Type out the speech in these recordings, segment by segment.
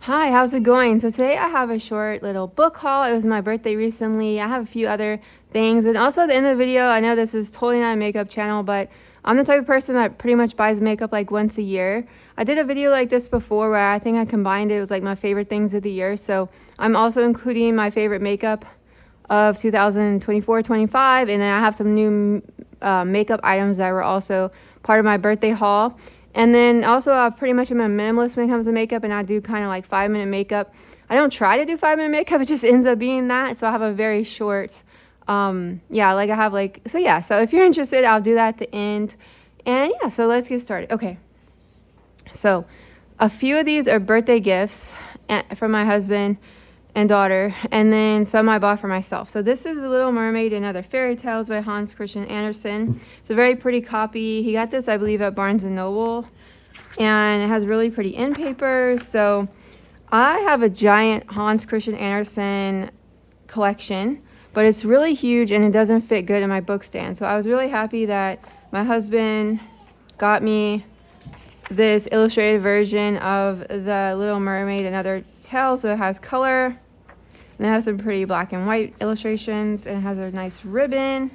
Hi, how's it going? So today I have a short little book haul. It was my birthday recently. I have a few other things. And also at the end of the video, I know this is totally not a makeup channel, but I'm the type of person that pretty much buys makeup like once a year. I did a video like this before where I think I combined it. It was like my favorite things of the year. So I'm also including my favorite makeup of 2024-25. And then I have some new makeup items that were also part of my birthday haul. And then also, I pretty much am a minimalist when it comes to makeup, and I do kind of like 5-minute makeup. I don't try to do 5-minute makeup, it just ends up being that. So I have a very short, so if you're interested, I'll do that at the end. And yeah, so let's get started. Okay. So a few of these are birthday gifts from my husband and daughter, and then some I bought for myself. So this is Little Mermaid and Other Fairy Tales by Hans Christian Andersen. It's a very pretty copy. He got this, I believe, at Barnes & Noble, and it has really pretty end paper. So I have a giant Hans Christian Andersen collection, but it's really huge and it doesn't fit good in my book stand. So I was really happy that my husband got me this illustrated version of the Little Mermaid and Other Tales. So it has color, and it has some pretty black and white illustrations, and it has a nice ribbon.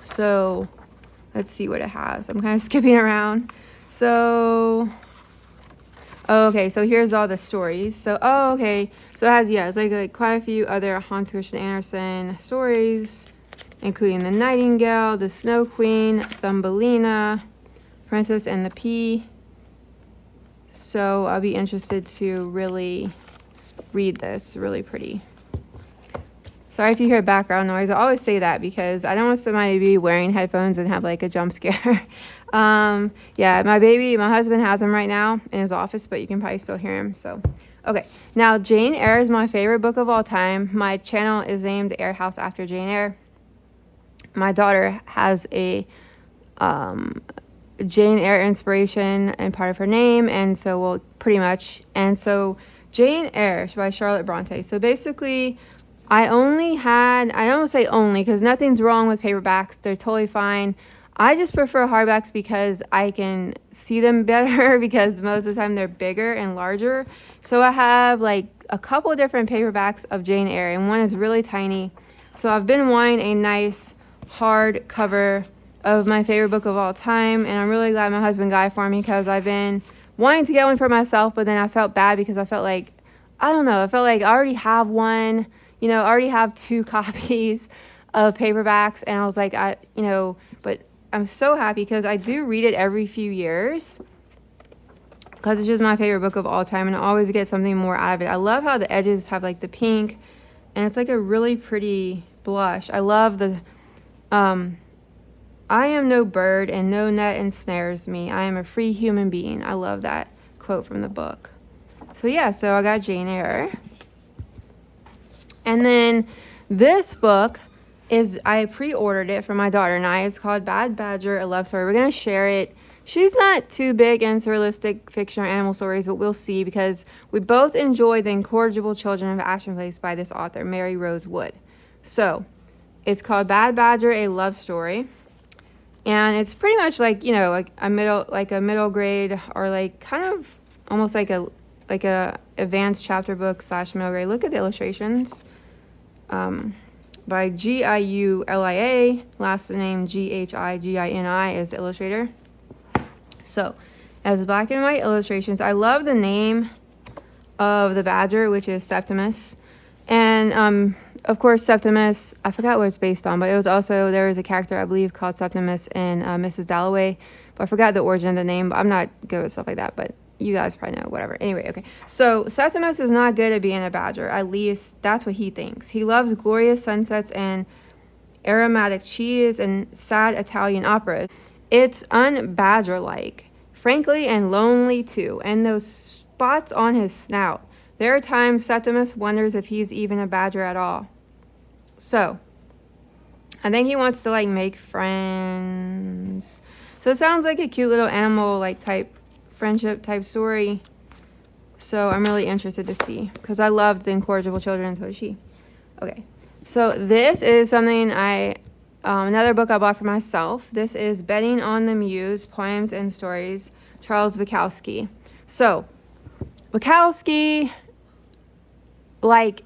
So let's see what it has. I'm kind of skipping around. So so here's all the stories. So it has, it's like quite a few other Hans Christian Andersen stories, including The Nightingale, The Snow Queen, Thumbelina, Princess and the Pea. So I'll be interested to really read this. Really pretty. Sorry if you hear background noise. I always say that because I don't want somebody to be wearing headphones and have like a jump scare. My husband has them right now in his office, but you can probably still hear him. So, okay. Now, Jane Eyre is my favorite book of all time. My channel is named Eyre House after Jane Eyre. My daughter has a Jane Eyre inspiration and part of her name, and so Jane Eyre by Charlotte Bronte. So basically, I don't say only because nothing's wrong with paperbacks, they're totally fine. I just prefer hardbacks because I can see them better because most of the time they're bigger and larger. So I have like a couple different paperbacks of Jane Eyre, and one is really tiny. So I've been wanting a nice hard cover of my favorite book of all time, and I'm really glad my husband got it for me because I've been wanting to get one for myself, but then I felt bad because I felt like I already have one, I already have 2 copies of paperbacks, and I was like, but I'm so happy because I do read it every few years because it's just my favorite book of all time, and I always get something more out of it. I love how the edges have like the pink, and it's like a really pretty blush. I love the I am no bird and no net ensnares me. I am a free human being. I love that quote from the book. So I got Jane Eyre. And then this book I pre-ordered it for my daughter and I. It's called Bad Badger, A Love Story. We're going to share it. She's not too big into realistic fiction or animal stories, but we'll see because we both enjoy The Incorrigible Children of Ashton Place by this author, Mary Rose Wood. So it's called Bad Badger, A Love Story. And it's pretty much like, a middle grade or like kind of almost like a advanced chapter book / middle grade. Look at the illustrations. By Giulia, last nameGhigini is the illustrator. So, as black and white illustrations, I love the name of the badger, which is Septimus. And of course, Septimus, I forgot what it's based on, but there was a character, I believe, called Septimus in Mrs. Dalloway, but I forgot the origin of the name, but I'm not good with stuff like that, but you guys probably know, whatever. Anyway, okay. So Septimus is not good at being a badger, at least that's what he thinks. He loves glorious sunsets and aromatic cheese and sad Italian operas. It's unbadger-like, frankly, and lonely too, and those spots on his snout. There are times Septimus wonders if he's even a badger at all. So, I think he wants to make friends. So it sounds like a cute little animal type friendship type story. So I'm really interested to see because I love The Incorrigible Children, so is she. Okay, so this is something another book I bought for myself. This is Betting on the Muse, Poems and Stories, Charles Bukowski. So Bukowski, like,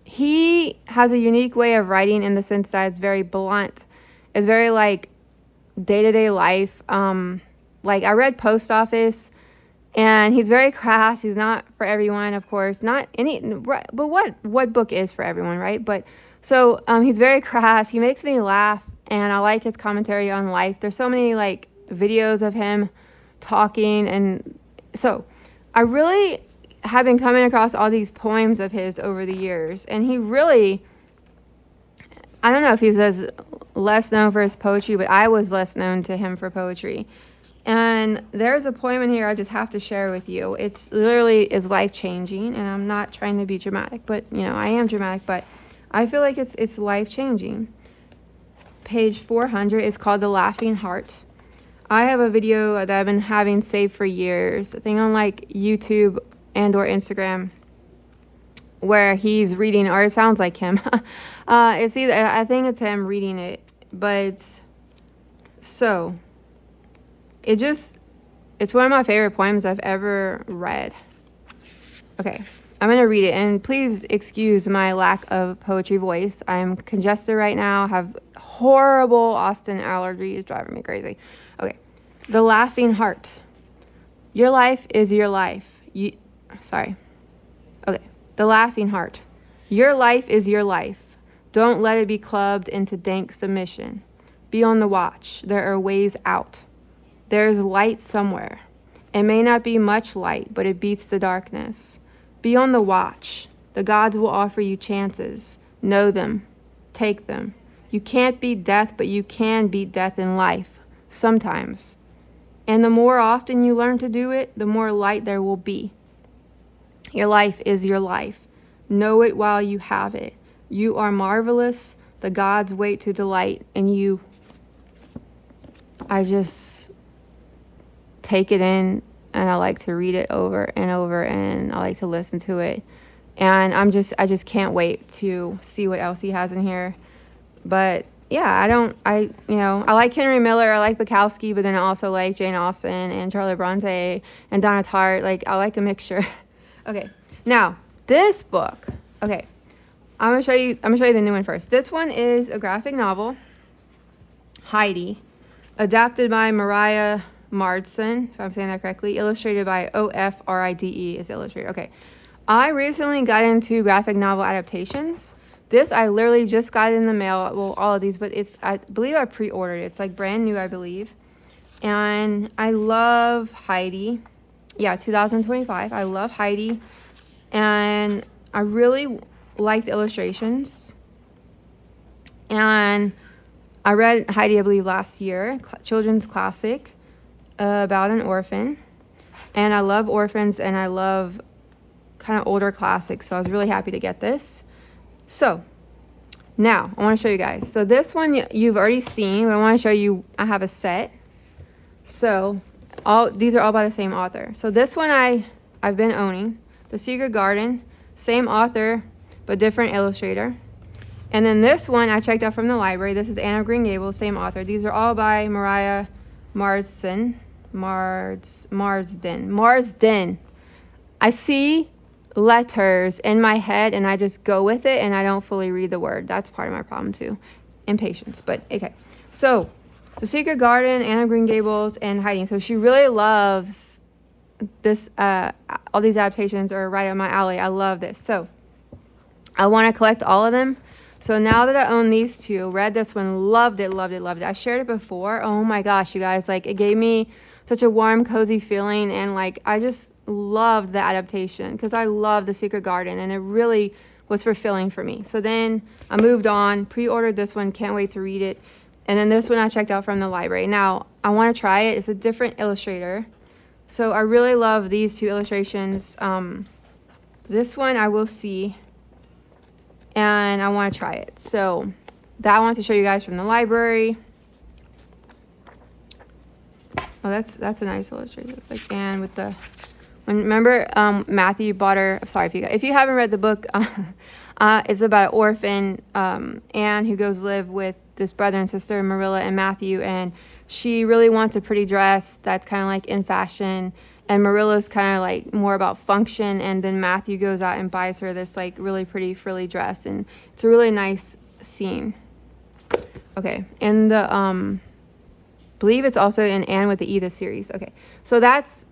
he has a unique way of writing in the sense that it's very blunt. It's very like day-to-day life. Like, I read Post Office, and he's very crass. He's not for everyone, of course. Not any, right, but what book is for everyone, right? But so he's very crass. He makes me laugh, and I like his commentary on life. There's so many like videos of him talking, and so I really have been coming across all these poems of his over the years, and he really, I don't know if he's as less known for his poetry, but I was less known to him for poetry. And there's a poem in here I just have to share with you. It's literally is life-changing, and I'm not trying to be dramatic, but you know, I am dramatic, but I feel like it's life-changing. Page 400 is called The Laughing Heart. I have a video that I've been having saved for years, I think on like YouTube and or Instagram, where he's reading, or it sounds like him. It's either, I think it's him reading it, but so it's one of my favorite poems I've ever read. Okay, I'm gonna read it, and please excuse my lack of poetry voice. I'm congested right now, have horrible Austin allergies driving me crazy. Okay, The Laughing Heart. Your life is your life. Okay, The Laughing Heart. Your life is your life. Don't let it be clubbed into dank submission. Be on the watch. There are ways out. There's light somewhere. It may not be much light, but it beats the darkness. Be on the watch. The gods will offer you chances. Know them. Take them. You can't beat death, but you can beat death in life. Sometimes. And the more often you learn to do it, the more light there will be. Your life is your life. Know it while you have it. You are marvelous. The gods wait to delight in you. I just take it in, and I like to read it over and over, and I like to listen to it. And I just can't wait to see what else he has in here. But yeah, I like Henry Miller, I like Bukowski, but then I also like Jane Austen and Charlotte Bronte and Donna Tartt. Like, I like a mixture. Okay, now this book. Okay, I'm gonna show you the new one first. This one is a graphic novel, Heidi, adapted by Mariah Marsden, if I'm saying that correctly, illustrated by Ofride is illustrator. Okay, I recently got into graphic novel adaptations. This, I literally just got it in the mail. Well, all of these, but I believe I pre-ordered it. It's like brand new, I believe. And I love Heidi. Yeah, 2025. I love Heidi. And I really like the illustrations. And I read Heidi, I believe, last year, children's classic about an orphan. And I love orphans, and I love kind of older classics. So I was really happy to get this. So now I want to show you guys. So this one you've already seen, but I want to show you, I have a set. So these are all by the same author. So this one I've been owning. The Secret Garden, same author, but different illustrator. And then this one I checked out from the library. This is Anne of Green Gables, same author. These are all by Mariah Marsden. I see letters in my head and I just go with it and I don't fully read the word. That's part of my problem too. Impatience, but okay. So The Secret Garden, Anne of Green Gables, and Heidi. So she really loves this, all these adaptations are right up my alley. I love this. So I want to collect all of them. So now that I own these two, read this one, loved it. I shared it before. Oh my gosh, you guys, like, it gave me such a warm, cozy feeling. And like, I just loved the adaptation because I love The Secret Garden, and it really was fulfilling for me. So then I moved on, pre-ordered this one, can't wait to read it. And then this one I checked out from the library. Now I want to try it. It's a different illustrator. So I really love these two illustrations. This one I will see, and I want to try it. So that I want to show you guys from the library. Oh, that's a nice illustration. It's like Anne with the, remember Matthew bought her. Sorry if you haven't read the book. It's about an orphan Anne who goes live with this brother and sister, Marilla and Matthew, and she really wants a pretty dress that's kind of like in fashion, and Marilla's kind of like more about function, and then Matthew goes out and buys her this like really pretty frilly dress, and it's a really nice scene. Okay, and the believe it's also in Anne with the Edith series. Okay, so that's,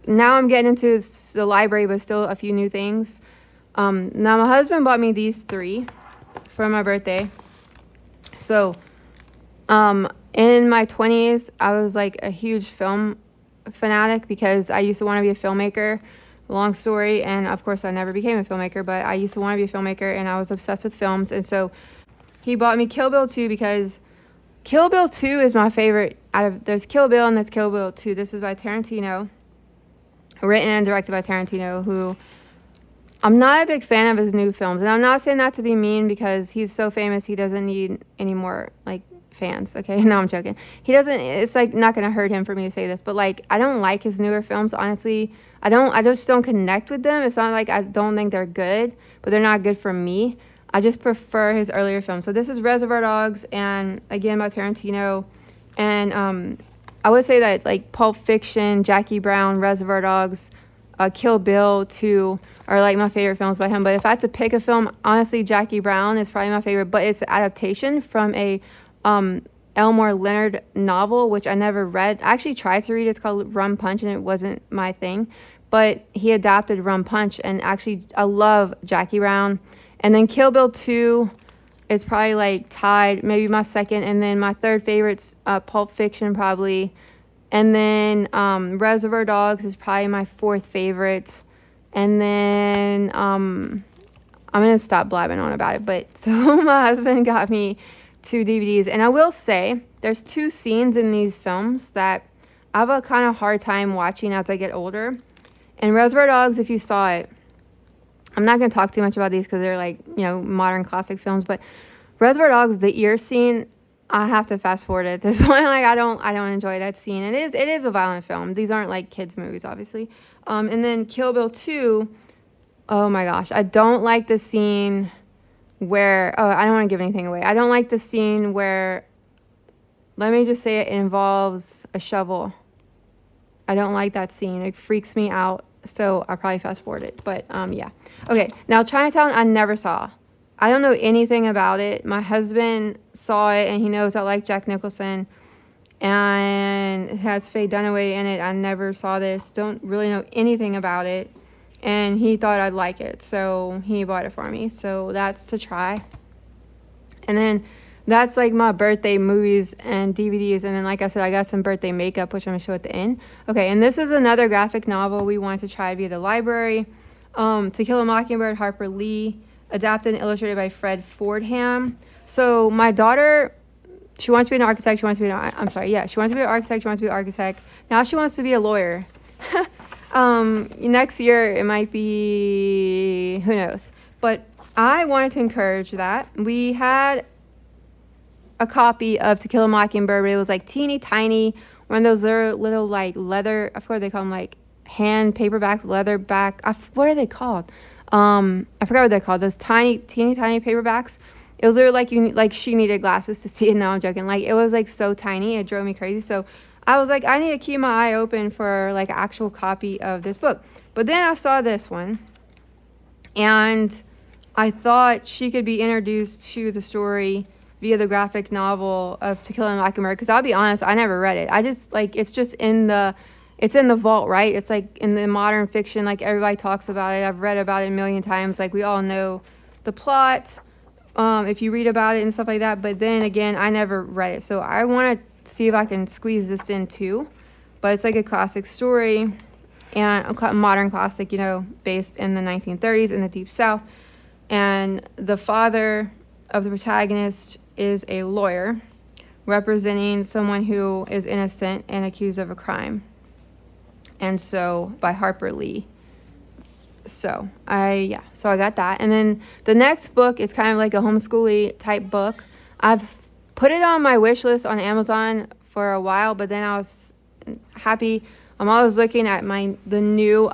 now I'm getting into the library, but still a few new things. Now my husband bought me these 3 for my birthday. So in my 20s, I was like a huge film fanatic because I used to want to be a filmmaker. Long story, and of course I never became a filmmaker, but I used to want to be a filmmaker, and I was obsessed with films. And so he bought me Kill Bill 2 because Kill Bill 2 is my favorite. There's Kill Bill and there's Kill Bill 2. This is by Tarantino, written and directed by Tarantino, who I'm not a big fan of his new films. And I'm not saying that to be mean, because he's so famous he doesn't need any more like fans. Okay, no, I'm joking. He doesn't, it's like not gonna hurt him for me to say this, but like I don't like his newer films, honestly. I just don't connect with them. It's not like I don't think they're good, but they're not good for me. I just prefer his earlier films. So this is Reservoir Dogs, and again by Tarantino. And I would say that like Pulp Fiction, Jackie Brown, Reservoir Dogs, Kill Bill 2 are like my favorite films by him. But if I had to pick a film, honestly, Jackie Brown is probably my favorite. But it's an adaptation from a Elmore Leonard novel, which I never read. I actually tried to read it. It's called Rum Punch, and it wasn't my thing. But he adapted Rum Punch, and actually I love Jackie Brown. And then Kill Bill 2 is probably like tied, maybe my second. And then my third favorite's Pulp Fiction probably. And then Reservoir Dogs is probably my fourth favorite. And then I'm going to stop blabbing on about it. But so my husband got me 2 DVDs. And I will say there's 2 scenes in these films that I have a kind of hard time watching as I get older. And Reservoir Dogs, if you saw it, I'm not going to talk too much about these because they're like, you know, modern classic films. But Reservoir Dogs, the ear scene, I have to fast forward it. This one, like, I don't enjoy that scene. It is a violent film. These aren't like kids movies, obviously. And then Kill Bill 2, oh my gosh, I don't like the scene where, oh, I don't want to give anything away. I don't like the scene where, let me just say it involves a shovel. I don't like that scene. It freaks me out. So I'll probably fast forward it. But yeah. Okay, now Chinatown I never saw. I don't know anything about it. My husband saw it, and he knows I like Jack Nicholson. And it has Faye Dunaway in it. I never saw this. Don't really know anything about it. And he thought I'd like it. So he bought it for me. So that's to try. And then that's like my birthday movies and DVDs. And then, like I said, I got some birthday makeup, which I'm going to show at the end. Okay, and this is another graphic novel we wanted to try via the library. To Kill a Mockingbird, Harper Lee. Adapted and illustrated by Fred Fordham. So my daughter, she wants to be an architect. She wants to be she wants to be an architect. She wants to be an architect. Now she wants to be a lawyer. Next year it might be, who knows. But I wanted to encourage that. We had a copy of To Kill a Mockingbird, but it was like teeny tiny, one of those little like leather, I forgot what they call them, like hand paperbacks, leather back. What are they called? I forgot what they're called. Those teeny tiny paperbacks. It was literally like she needed glasses to see it. No, I'm joking. Like it was like so tiny, it drove me crazy. So I was like, I need to keep my eye open for like an actual copy of this book. But then I saw this one, and I thought she could be introduced to the story via the graphic novel of To Kill a Mockingbird. Because I'll be honest, I never read it. I just like, it's just in the vault, right? It's like in the modern fiction, like everybody talks about it. I've read about it a million times. Like we all know the plot, if you read about it and stuff like that. But then again, I never read it. So I want to see if I can squeeze this in too. But it's like a classic story, and a modern classic, you know, based in the 1930s in the Deep South. And the father of the protagonist is a lawyer representing someone who is innocent and accused of a crime. And so by Harper Lee. So I got that. And then the next book is kind of like a homeschooly type book. I've put it on my wish list on Amazon for a while, but then I was happy. I'm always looking at the new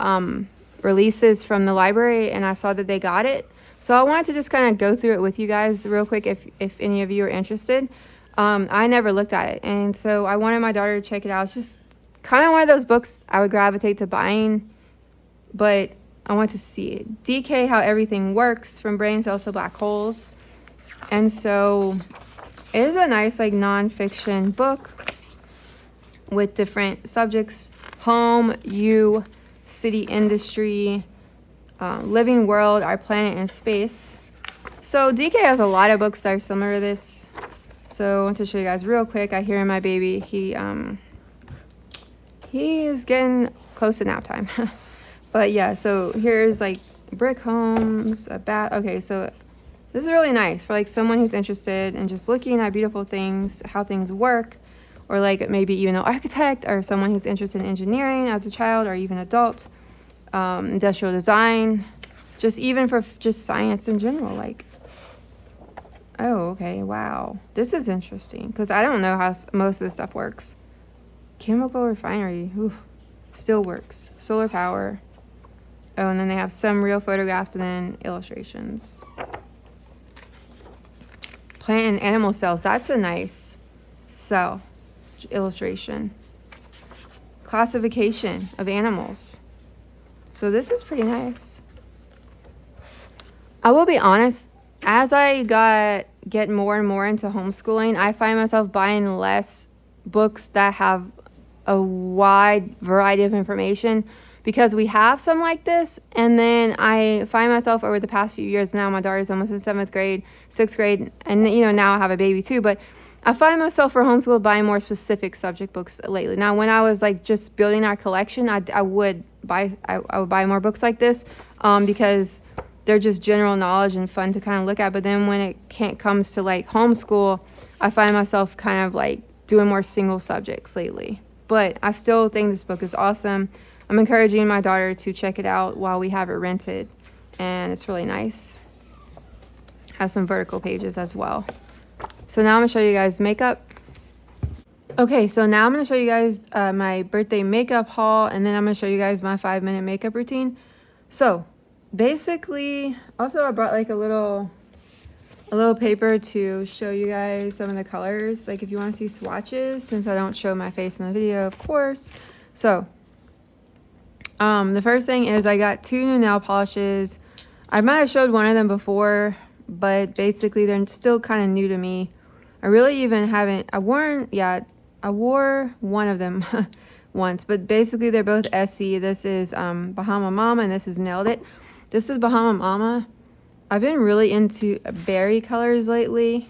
releases from the library, and I saw that they got it. So I wanted to just kind of go through it with you guys real quick if any of you are interested. I never looked at it, and so I wanted my daughter to check it out. It's just kind of one of those books I would gravitate to buying, but I want to see it. DK, How Everything Works, From Brain Cells to Black Holes. And so it is a nice like nonfiction book with different subjects: home, you, city, industry, living world, our planet, and space. So DK has a lot of books that are similar to this. So I want to show you guys real quick. I hear my baby. He is getting close to nap time. But yeah, so here's like brick homes, a bath. Okay, so this is really nice for like someone who's interested in just looking at beautiful things, how things work, or like maybe even an architect or someone who's interested in engineering as a child or even adult, industrial design, just even for just science in general. Like, oh, okay, wow, this is interesting because I don't know how most of this stuff works. Chemical refinery, oof, still works. Solar power. Oh, and then they have some real photographs and then illustrations. Plant and animal cells. That's a nice cell illustration. Classification of animals. So this is pretty nice. I will be honest, as I get more and more into homeschooling, I find myself buying less books that have a wide variety of information, because we have some like this, and then I find myself over the past few years, now my daughter's almost in 7th grade, 6th grade, and now I have a baby too, but I find myself for homeschool buying more specific subject books lately. Now when I was like just building our collection, I would buy more books like this, because they're just general knowledge and fun to kind of look at. But then when it comes to like homeschool, I find myself kind of like doing more single subjects lately. But I still think this book is awesome. I'm encouraging my daughter to check it out while we have it rented, and it's really nice. Has some vertical pages as well. So now I'm gonna show you guys makeup. Okay, so now I'm gonna show you guys my birthday makeup haul, and then I'm gonna show you guys my 5-minute makeup routine. So basically, also I brought like a little paper to show you guys some of the colors, like if you want to see swatches, since I don't show my face in the video, of course. So the first thing is I got 2 new nail polishes. I might have showed one of them before, but basically they're still kind of new to me. I really even haven't, I wore one of them once, but basically they're both SE. This is Bahama Mama, and this is Nailed It. This is Bahama Mama. I've been really into berry colors lately.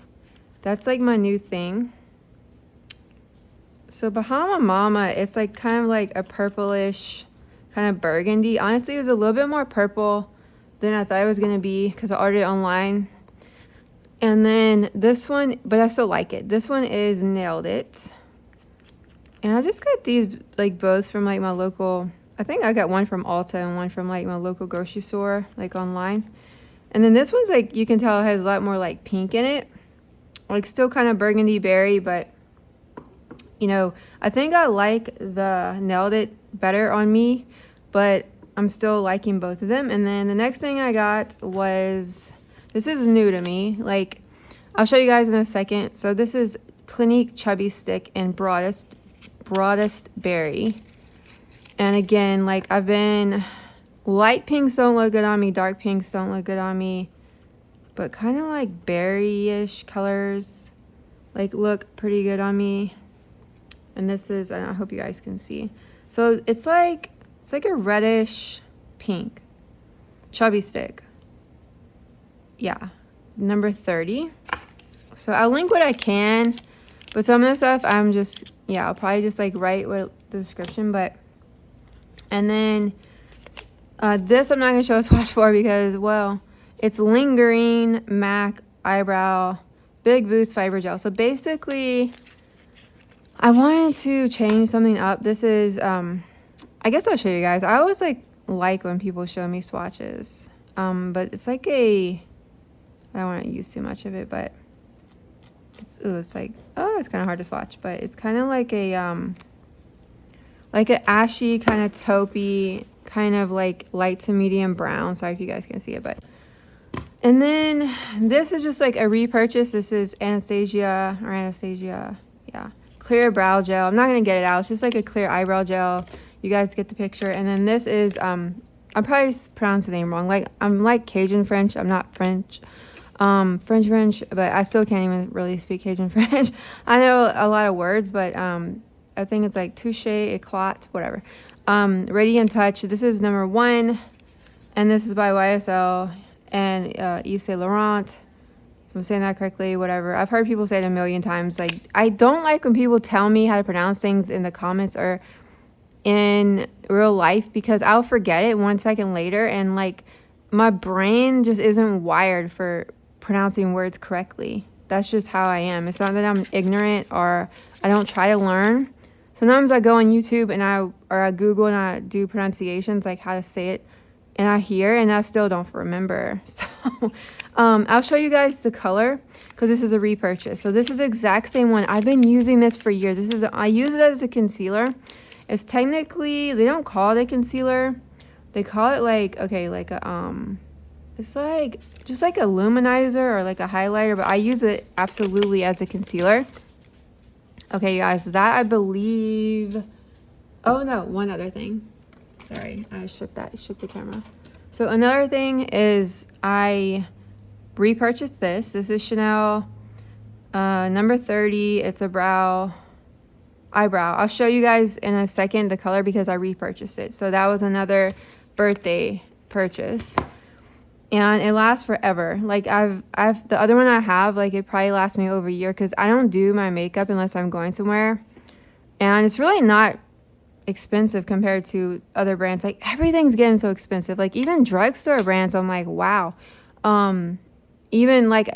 That's like my new thing. So Bahama Mama, it's like kind of like a purplish, kind of burgundy. Honestly, it was a little bit more purple than I thought it was going to be because I ordered it online. And then this one, but I still like it. This one is Nailed It. And I just got these like both from like my local, I think I got one from Ulta and one from like my local grocery store, like online. And then this one's like, you can tell it has a lot more like pink in it. Like still kind of burgundy berry, but I think I like the Nailed It better on me, but I'm still liking both of them. And then the next thing I got was, this is new to me. Like, I'll show you guys in a second. So this is Clinique Chubby Stick in Broadest Berry. And again, like I've been, light pinks don't look good on me, dark pinks don't look good on me, but kind of like berry-ish colors like look pretty good on me. And this is, I hope you guys can see. So it's like a reddish pink. Chubby Stick. Yeah, number 30. So I'll link what I can, but some of the stuff I'm just, I'll probably just like write what the description, but, and then this I'm not going to show a swatch for because, well, it's Lingering MAC Eyebrow Big Boost Fiber Gel. So basically, I wanted to change something up. This is, I guess I'll show you guys. I always like when people show me swatches. But it's like I don't want to use too much of it, but it's like, it's kind of hard to swatch, but it's kind of like an ashy, kind of taupey, kind of like light to medium brown. Sorry if you guys can see it, but. And then this is just like a repurchase. This is Anastasia, clear brow gel. I'm not going to get it out. It's just like a clear eyebrow gel. You guys get the picture. And then this is, I'm probably pronouncing the name wrong. Like, I'm like Cajun French. I'm not French. French, but I still can't even really speak Cajun French. I know a lot of words, but I think it's like touche, éclat, whatever. Radiant Touch. This is number 1, and this is by YSL and Yves Saint Laurent. If I'm saying that correctly, whatever. I've heard people say it a million times. Like, I don't like when people tell me how to pronounce things in the comments or in real life, because I'll forget it 1 second later, and like my brain just isn't wired for pronouncing words correctly. That's just how I am. It's not that I'm ignorant or I don't try to learn. Sometimes I go on YouTube and I Google and I do pronunciations, like how to say it, and I hear and I still don't remember. So I'll show you guys the color, because this is a repurchase. So this is the exact same one. I've been using this for years. I use it as a concealer. It's technically, they don't call it a concealer. They call it like, okay, like a, it's like, just like a luminizer or like a highlighter, but I use it absolutely as a concealer. Okay, guys, that I believe, oh no, one other thing. Sorry, I shook the camera. So another thing is I repurchased this. This is Chanel number 30. It's a eyebrow. I'll show you guys in a second the color because I repurchased it. So that was another birthday purchase, and it lasts forever. Like I've the other one I have, like it probably lasts me over a year, because I don't do my makeup unless I'm going somewhere, and it's really not expensive compared to other brands. Like everything's getting so expensive. Like even drugstore brands, I'm like, wow. Even like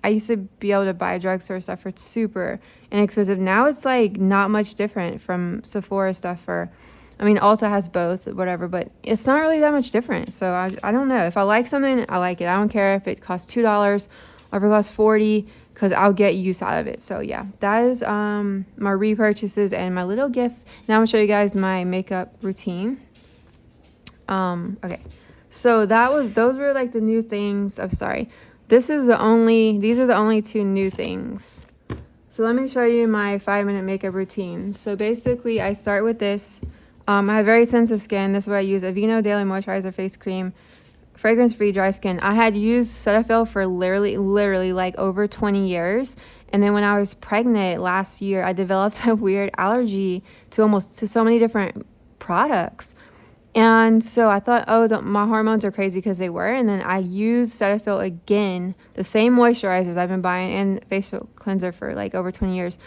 I used to be able to buy drugstore stuff for super inexpensive. Now it's like not much different from Sephora stuff, or I mean Ulta has both, whatever, but it's not really that much different. So I don't know. If I like something, I like it. I don't care if it costs $2 or if it costs $40, because I'll get use out of it. So yeah, that is my repurchases and my little gift. Now I'm gonna show you guys my makeup routine. Okay. So those were like the new things. I'm sorry. These are the only 2 new things. So let me show you my 5-minute makeup routine. So basically I start with this. I have very sensitive skin. This is what I use: Aveeno Daily Moisturizer Face Cream, fragrance-free dry skin. I had used Cetaphil for literally like over 20 years. And then when I was pregnant last year, I developed a weird allergy to so many different products. And so I thought, oh, my hormones are crazy, because they were. And then I used Cetaphil again, the same moisturizers I've been buying, and facial cleanser for like over 20 years.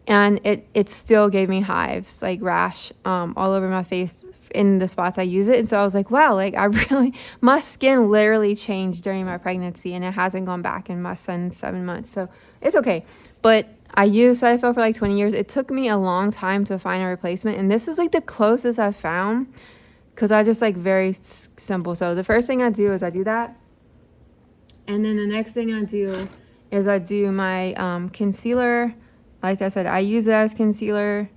And it still gave me hives, like rash, all over my face in the spots I use it. And so I was like, wow, like my skin literally changed during my pregnancy, and it hasn't gone back in my son's 7 months. So it's okay. But I used Cetaphil for like 20 years. It took me a long time to find a replacement. And this is like the closest I've found, because I just like very simple. So the first thing I do is I do that. And then the next thing I do is I do my concealer. Like I said, I use it as concealer.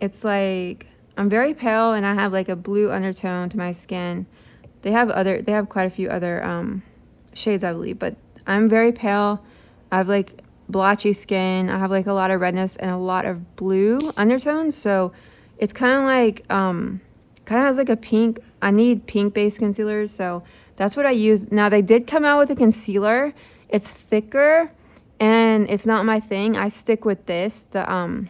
It's like, I'm very pale and I have like a blue undertone to my skin. They have quite a few other shades, I believe, but I'm very pale. I have like blotchy skin. I have like a lot of redness and a lot of blue undertones. So it's kind of like, kind of has like a pink. I need pink based concealers, so that's what I use. Now they did come out with a concealer. It's thicker and it's not my thing. I stick with this, the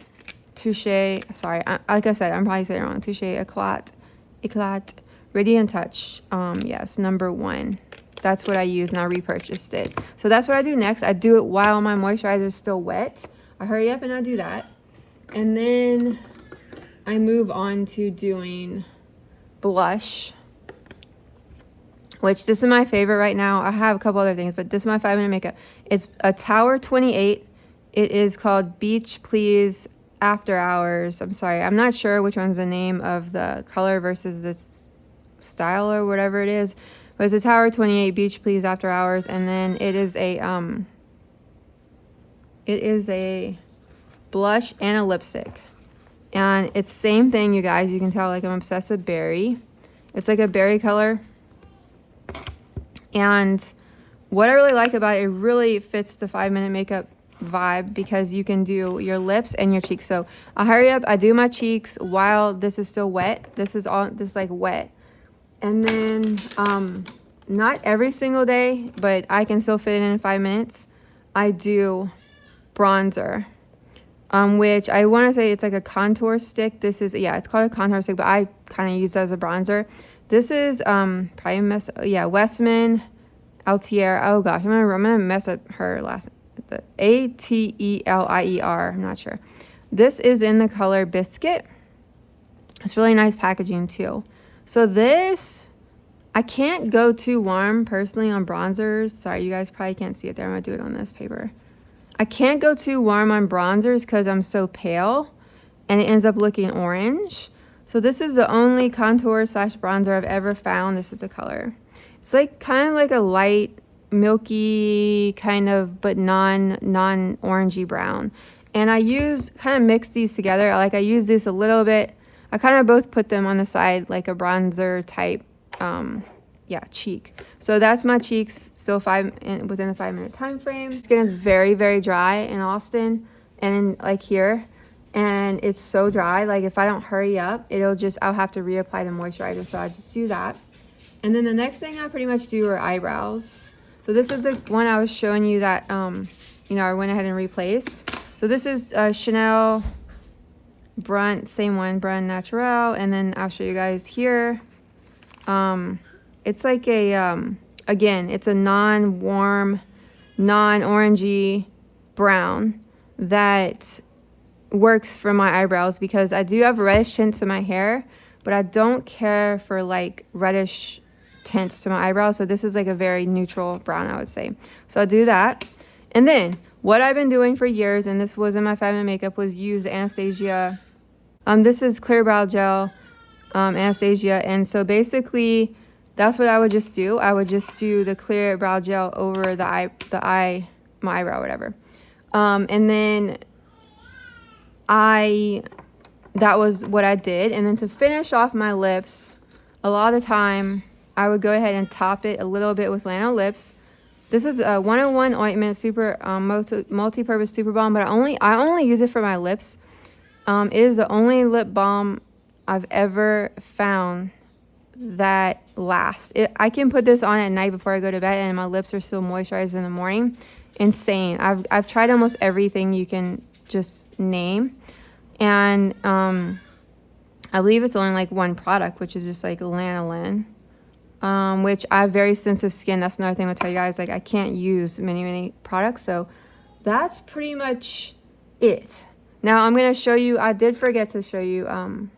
touche, sorry, like I said, I'm probably saying it wrong. Touche éclat Radiant Touch. Yes, number 1. That's what I use, and I repurchased it. So that's what I do next. I do it while my moisturizer is still wet. I hurry up and I do that, and then I move on to doing blush, which this is my favorite right now. I have a couple other things, but this is my 5-minute makeup. It's a Tower 28. It is called Beach Please After Hours. I'm sorry, I'm not sure which one's the name of the color versus this style or whatever it is, but it's a Tower 28 Beach Please After Hours. And then it is a blush and a lipstick. And it's same thing, you guys. You can tell, like, I'm obsessed with berry. It's like a berry color. And what I really like about it, it really fits the 5-minute makeup vibe because you can do your lips and your cheeks. So I hurry up, I do my cheeks while this is still wet. This is like wet. And then not every single day, but I can still fit it in 5 minutes. I do bronzer, which I want to say it's like a contour stick. This is, yeah, it's called a contour stick, but I kind of use it as a bronzer. This is Westman atelier. Oh gosh, I'm gonna mess up her last, the atelier. I'm not sure. This is in the color Biscuit. It's really nice packaging too. So this, I can't go too warm personally on bronzers. Sorry, you guys probably can't see it there. I'm gonna do it on this paper. I can't go too warm on bronzers because I'm so pale and it ends up looking orange. So this is the only contour / bronzer I've ever found. This is a color. It's like kind of like a light, milky kind of, but non-orangey brown. And I kind of mix these together. I use this a little bit. I kind of both put them on the side like a bronzer type, cheek. So that's my cheeks, still within the 5 minute time frame. Skin is very, very dry in Austin and like here. And it's so dry, like if I don't hurry up, I'll have to reapply the moisturizer. So I just do that. And then the next thing I pretty much do are eyebrows. So this is the one I was showing you that, I went ahead and replaced. So this is Chanel Brunt, same one, Brunt Naturel. And then I'll show you guys here. It's like again, it's a non-warm, non-orangey brown that works for my eyebrows because I do have reddish tints to my hair, but I don't care for like reddish tints to my eyebrows. So this is like a very neutral brown, I would say. So I do that. And then what I've been doing for years, and this was in my 5 minute makeup, was use the Anastasia. This is Clear Brow Gel, Anastasia. And so basically that's what I would just do. I would just do the Clear Brow Gel over my eyebrow, whatever. And then that was what I did. And then to finish off my lips, a lot of the time I would go ahead and top it a little bit with Lano Lips. This is a 101 ointment, super multi-purpose super balm, but I only use it for my lips. It is the only lip balm I've ever found that lasts. I can put this on at night before I go to bed and my lips are still moisturized in the morning. Insane. I've tried almost everything you can just name, and I believe it's only like one product, which is just like lanolin, which I have very sensitive skin. That's another thing I'll tell you guys, like I can't use many products. So that's pretty much it. Now I'm gonna show you, I did forget to show you an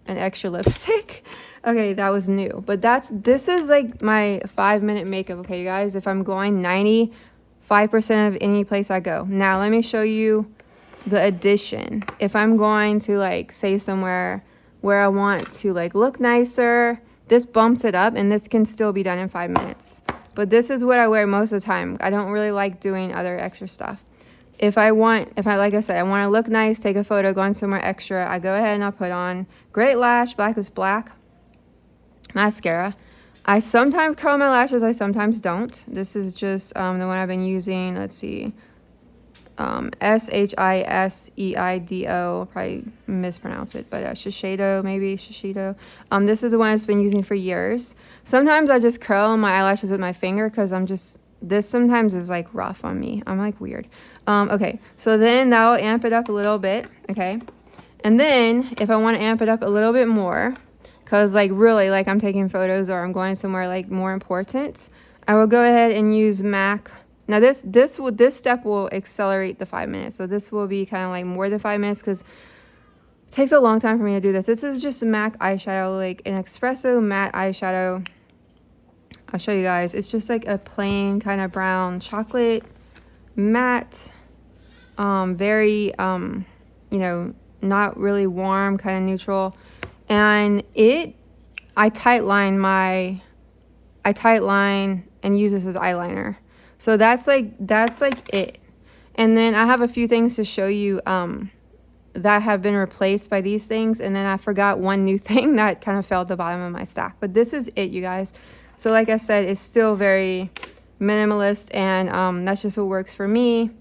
extra lipstick. Okay, that was new, but this is like my 5 minute makeup. Okay, you guys, if I'm going 95% of any place I go. Now let me show you the addition. If I'm going to like say somewhere where I want to like look nicer, this bumps it up, and this can still be done in 5 minutes. But this is what I wear most of the time. I don't really like doing other extra stuff. Like I said, I want to look nice, take a photo, going somewhere extra, I go ahead and I put on Great Lash, Blackest Black mascara. I sometimes curl my lashes, I sometimes don't. This is just the one I've been using. Let's see. Shiseido, probably mispronounce it, but Shiseido, maybe Shiseido. This is the one I've been using for years. Sometimes I just curl my eyelashes with my finger because this sometimes is like rough on me. I'm like weird. Okay, so then that will amp it up a little bit, okay? And then if I want to amp it up a little bit more, because like really like I'm taking photos or I'm going somewhere like more important, I will go ahead and use MAC. Now this step will accelerate the 5 minutes. So this will be kind of like more than 5 minutes because it takes a long time for me to do this. This is just a MAC eyeshadow, like an espresso matte eyeshadow. I'll show you guys. It's just like a plain kind of brown chocolate matte, very not really warm, kind of neutral. And I tight line and use this as eyeliner. So that's like it. And then I have a few things to show you that have been replaced by these things. And then I forgot one new thing that kind of fell at the bottom of my stack. But this is it, you guys. So like I said, it's still very minimalist, and that's just what works for me.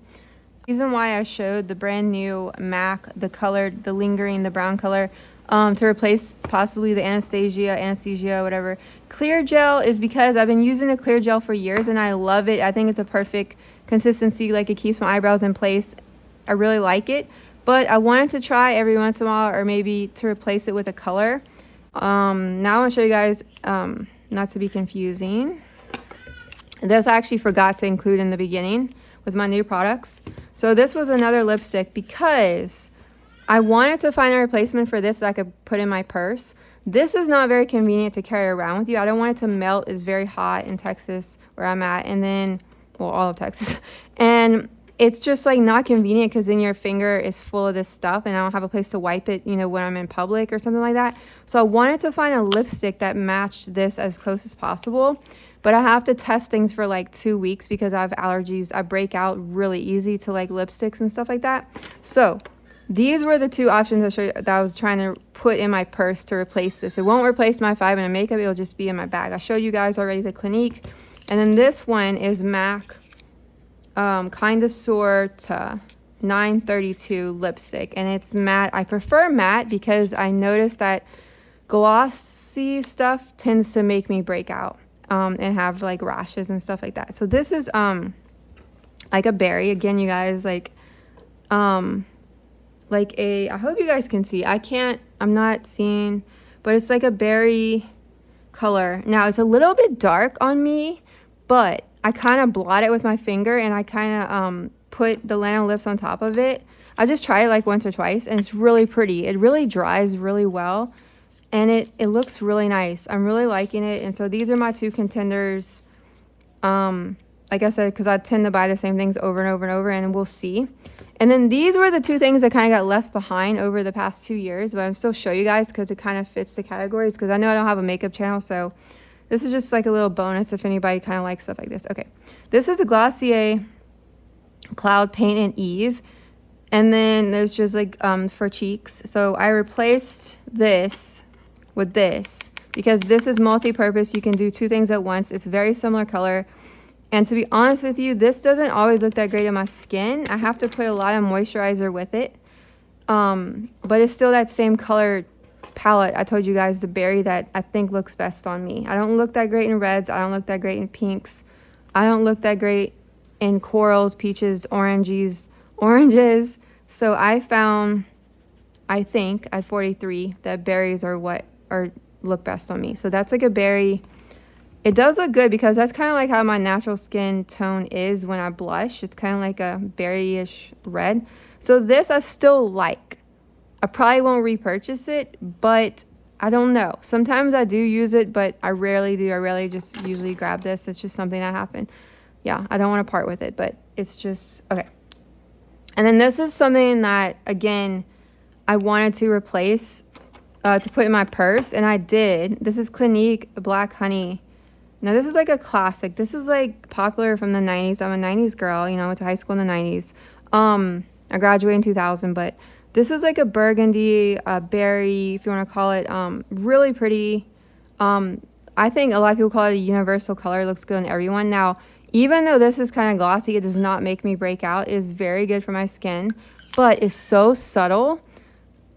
Reason why I showed the brand new MAC, the colored, the lingering, the brown color, to replace possibly the anesthesia, whatever, clear gel is because I've been using the clear gel for years and I love it. I think it's a perfect consistency, like it keeps my eyebrows in place. I really like it, but I wanted to try every once in a while, or maybe to replace it with a color. Now I want to show you guys, not to be confusing. This I actually forgot to include in the beginning with my new products. So this was another lipstick because I wanted to find a replacement for this that I could put in my purse. This is not very convenient to carry around with you. I don't want it to melt. It's very hot in Texas where I'm at, and then, well, all of Texas. And it's just like not convenient because then your finger is full of this stuff and I don't have a place to wipe it, you know, when I'm in public or something like that. So I wanted to find a lipstick that matched this as close as possible. But I have to test things for like 2 weeks because I have allergies. I break out really easy to like lipsticks and stuff like that. So these were the two options that I was trying to put in my purse to replace this. It won't replace my 5-minute makeup. It'll just be in my bag. I showed you guys already the Clinique. And then this one is MAC Kinda Sorta 932 lipstick. And it's matte. I prefer matte because I noticed that glossy stuff tends to make me break out. And have like rashes and stuff like that. So this is like a berry. Again, you guys, like I hope you guys can see. I'm not seeing, but it's like a berry color. Now it's a little bit dark on me, but I kind of blot it with my finger and I kind of put the Lano Lips on top of it. I just tried it like once or twice and it's really pretty. It really dries really well. And it looks really nice. I'm really liking it. And so these are my two contenders. Like I said, because I tend to buy the same things over and over and over, and we'll see. And then these were the two things that kind of got left behind over the past 2 years. But I'm still show you guys because it kind of fits the categories. Because I know I don't have a makeup channel. So this is just like a little bonus if anybody kind of likes stuff like this. Okay. This is a Glossier Cloud Paint and Eve. And then there's just like for cheeks. So I replaced this with this because this is multi-purpose. You can do two things at once. It's very similar color, and to be honest with you, this doesn't always look that great on my skin. I have to put a lot of moisturizer with it, but it's still that same color palette I told you guys, the berry, that I think looks best on me. I don't look that great in reds. I don't look that great in pinks. I don't look that great in corals, peaches, oranges. So I found, I think at 43, that berries are what look best on me. So that's like a berry. It does look good because that's kind of like how my natural skin tone is when I blush. It's kind of like a berry-ish red. So this I still like. I probably won't repurchase it, but I don't know. Sometimes I do use it, but I rarely do. I rarely just usually grab this. It's just something that happened. Yeah, I don't want to part with it, but it's just, okay. And then this is something that, again, I wanted to replace to put in my purse, and I did. This is Clinique Black Honey. Now this is like a classic. This is like popular from the 90s. I'm a 90s girl, you know, went to high school in the 90s. I graduated in 2000, but this is like a burgundy, berry, if you want to call it, really pretty. I think a lot of people call it a universal color. It looks good on everyone. Now, even though this is kind of glossy, it does not make me break out. It is very good for my skin, but it's so subtle.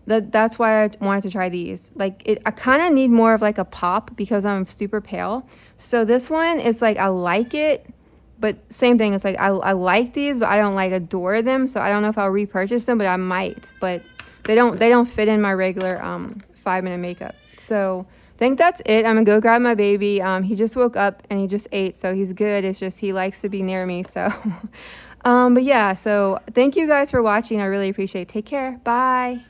That's why I wanted to try these. Like I kind of need more of like a pop because I'm super pale. So this one is like, I like it, but same thing. It's like, I like these, but I don't like adore them. So I don't know if I'll repurchase them, but I might, but they don't fit in my regular 5-minute makeup. So I think that's it. I'm gonna go grab my baby. He just woke up and he just ate, so he's good. It's just, he likes to be near me. So, but yeah, so thank you guys for watching. I really appreciate it. Take care. Bye.